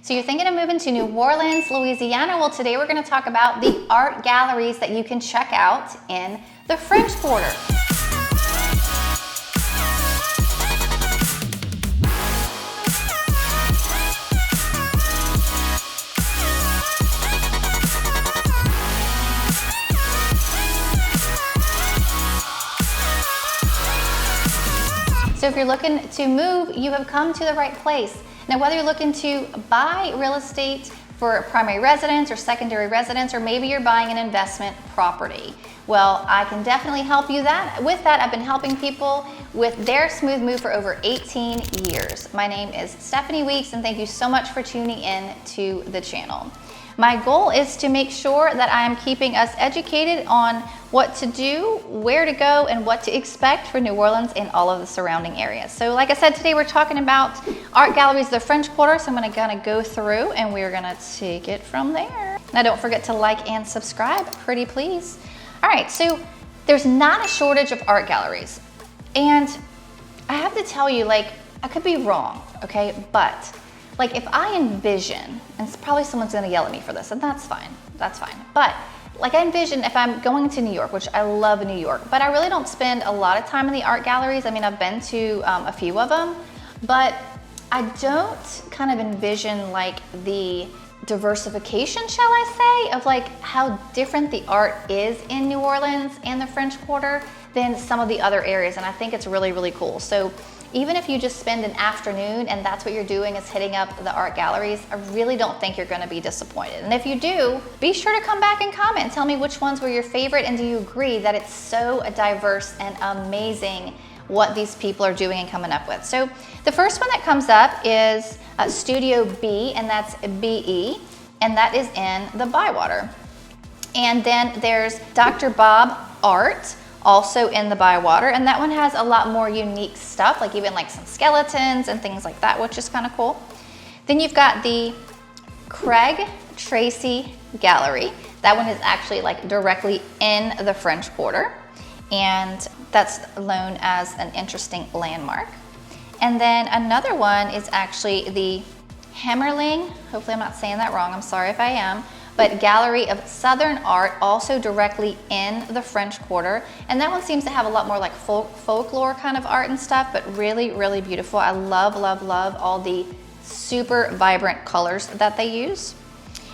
So you're thinking of moving to New Orleans, Louisiana? Well, today we're going to talk about the art galleries that you can check out in the French Quarter. So if you're looking to move, you have come to the right place. Now, whether you're looking to buy real estate for primary residence or secondary residence, or maybe you're buying an investment property, well, I can definitely help you with that. I've been helping people with their smooth move for over 18 years. My name is Stephanie Weeks, and thank you so much for tuning in to the channel. My goal is to make sure that I am keeping us educated on what to do, where to go, and what to expect for New Orleans and all of the surrounding areas. So like I said, today we're talking about art galleries, the French Quarter, so I'm gonna kind of go through and we're gonna take it from there. Now don't forget to like and subscribe, pretty please. All right, so there's not a shortage of art galleries. And I have to tell you, like, I could be wrong, okay? But like if I envision, and probably someone's gonna yell at me for this, and that's fine, But like I envision if I'm going to New York, which I love New York, but I really don't spend a lot of time in the art galleries. I mean, I've been to a few of them, but I don't kind of envision like the diversification, shall I say, of like how different the art is in New Orleans and the French Quarter than some of the other areas. And I think it's really, really cool. So even if you just spend an afternoon and that's what you're doing is hitting up the art galleries, I really don't think you're gonna be disappointed. And if you do, be sure to come back and comment and tell me which ones were your favorite, and do you agree that it's so diverse and amazing what these people are doing and coming up with. So the first one that comes up is Studio B, and that's BE, and that is in the Bywater. And then there's Dr. Bob Art, also in the Bywater, and that one has a lot more unique stuff, like even like some skeletons and things like that, which is kind of cool. Then you've got the Craig Tracy Gallery. That one is actually like directly in the French Quarter, and that's known as an interesting landmark. And then another one is actually the Hemmerling, hopefully I'm not saying that wrong, I'm sorry if I am, but Gallery of Southern Art, also directly in the French Quarter. And that one seems to have a lot more like folklore kind of art and stuff, but really, really beautiful. I love, love, love all the super vibrant colors that they use.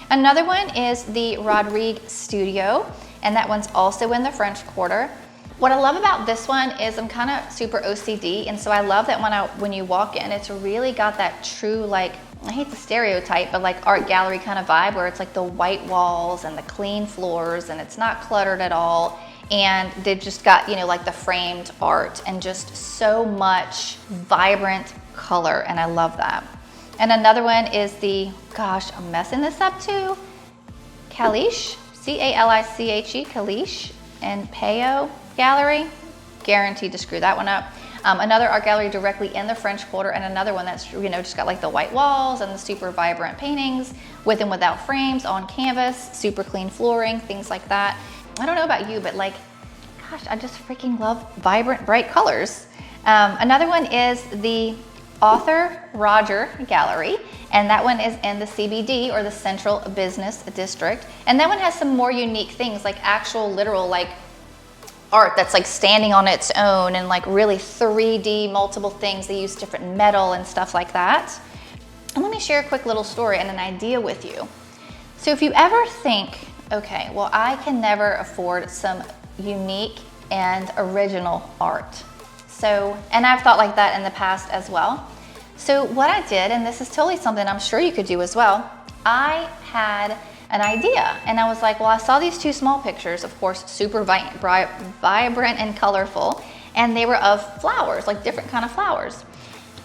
Another one is the Rodrigue Studio, and that one's also in the French Quarter. What I love about this one is I'm kind of super OCD, and so I love that when you walk in, it's really got that true, like, I hate the stereotype, but like art gallery kind of vibe, where it's like the white walls and the clean floors, and it's not cluttered at all. And they've just got, you know, like the framed art and just so much vibrant color, and I love that. And another one is the, gosh, I'm messing this up too, Caliche, C-A-L-I-C-H-E, Caliche and Peo Gallery. Guaranteed to screw that one up. Another art gallery directly in the French Quarter, and another one that's, you know, just got like the white walls and the super vibrant paintings with and without frames on canvas, super clean flooring, things like that. I don't know about you, but like, gosh, I just freaking love vibrant, bright colors. Another one is the Arthur Roger Gallery, and that one is in the CBD, or the Central Business District. And that one has some more unique things, like actual literal like art that's like standing on its own, and like really 3D multiple things. They use different metal and stuff like that. And let me share a quick little story and an idea with you. So if you ever think, okay, well, I can never afford some unique and original art. So, and I've thought like that in the past as well. So what I did, and this is totally something I'm sure you could do as well, I had an idea, and I was like, well, I saw these two small pictures, of course, super vibrant and colorful, and they were of flowers, like different kind of flowers.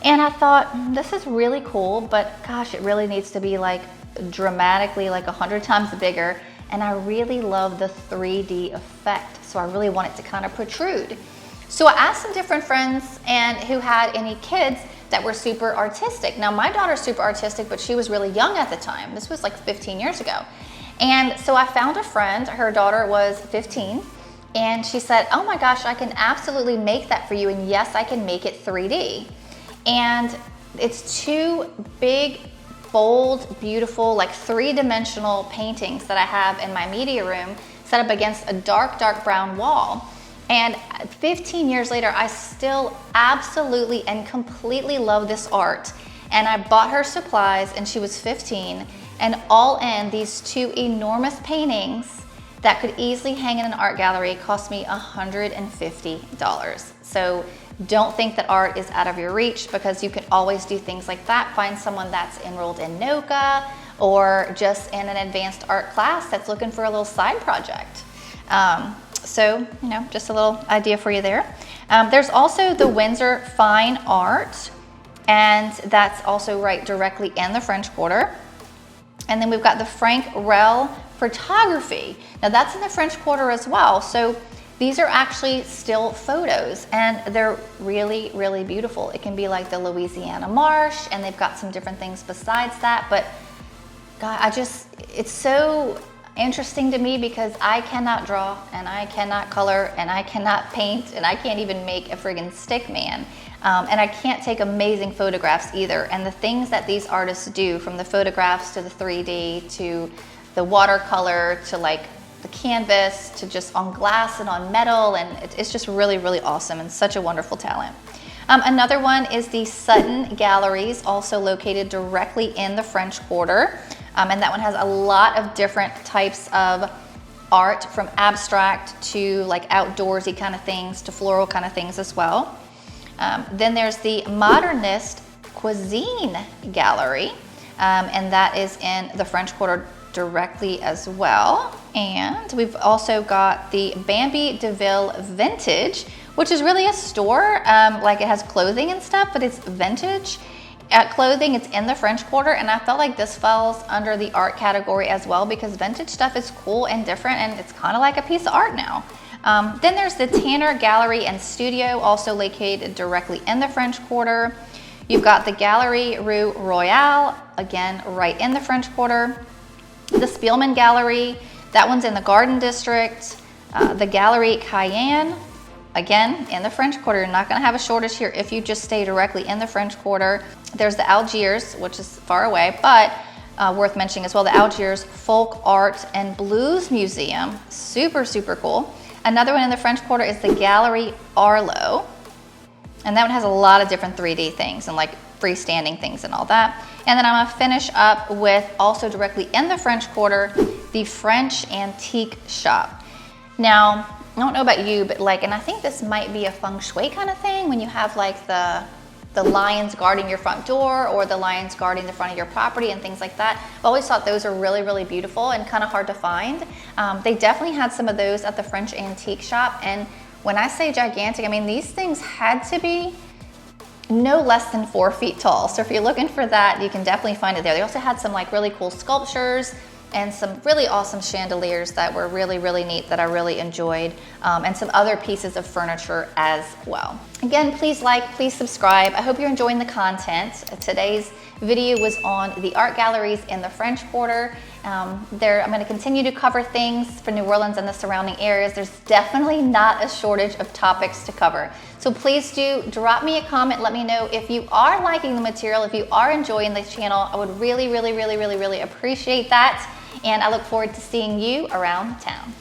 And I thought, this is really cool, but gosh, it really needs to be like dramatically like 100 times bigger. And I really love the 3D effect, so I really want it to kind of protrude. So I asked some different friends and who had any kids that were super artistic. Now my daughter's super artistic, but she was really young at the time. This was like 15 years ago. And so I found a friend, her daughter was 15, and she said, oh my gosh, I can absolutely make that for you. And yes, I can make it 3D. And it's two big bold, beautiful, like three-dimensional paintings that I have in my media room set up against a dark, dark brown wall. And 15 years later, I still absolutely and completely love this art. And I bought her supplies and she was 15, and all in, these two enormous paintings that could easily hang in an art gallery cost me $150. So don't think that art is out of your reach, because you can always do things like that. Find someone that's enrolled in NOCA or just in an advanced art class that's looking for a little side project. So, you know, just a little idea for you there. There's also the Windsor Fine Art, and that's also right directly in the French Quarter. And then we've got the Frank Rell Photography. Now that's in the French Quarter as well. So these are actually still photos, and they're really, really beautiful. It can be like the Louisiana marsh, and they've got some different things besides that. But God, it's so interesting to me, because I cannot draw, and I cannot color, and I cannot paint, and I can't even make a friggin' stick man. And I can't take amazing photographs either. And the things that these artists do, from the photographs to the 3D to the watercolor to like the canvas to just on glass and on metal, and it's just really, really awesome and such a wonderful talent. Another one is the Sutton Galleries, also located directly in the French Quarter. And that one has a lot of different types of art, from abstract to like outdoorsy kind of things to floral kind of things as well. Then there's the Modernist Cuisine Gallery, and that is in the French Quarter directly as well. And we've also got the Bambi Deville Vintage, which is really a store, like it has clothing and stuff, but it's vintage. Clothing, it's in the French Quarter, and I felt like this falls under the art category as well, because vintage stuff is cool and different, and it's kind of like a piece of art now. Then there's the Tanner Gallery and Studio, also located directly in the French Quarter. You've got the Galerie Rue Royale, again, right in the French Quarter. The Spielman Gallery, that one's in the Garden District. The Galerie Cayenne, again, in the French Quarter. You're not gonna have a shortage here if you just stay directly in the French Quarter. There's the Algiers, which is far away, but worth mentioning as well, the Algiers Folk Art and Blues Museum. Super, super cool. Another one in the French Quarter is the Galerie Arlo. And that one has a lot of different 3D things and like freestanding things and all that. And then I'm gonna finish up with, also directly in the French Quarter, the French Antique Shop. Now, I don't know about you, but like, and I think this might be a feng shui kind of thing, when you have like the lions guarding your front door, or the lions guarding the front of your property and things like that. I've always thought those are really, really beautiful and kind of hard to find. They definitely had some of those at the French Antique Shop. And when I say gigantic, I mean, these things had to be no less than 4 feet tall. So if you're looking for that, you can definitely find it there. They also had some like really cool sculptures and some really awesome chandeliers that were really, really neat that I really enjoyed, and some other pieces of furniture as well. Again, please like, please subscribe. I hope you're enjoying the content. Today's video was on the art galleries in the French Quarter. I'm going to continue to cover things for New Orleans and the surrounding areas. There's definitely not a shortage of topics to cover. So please do drop me a comment. Let me know if you are liking the material, if you are enjoying the channel. I would really, really, really, really, really appreciate that. And I look forward to seeing you around town.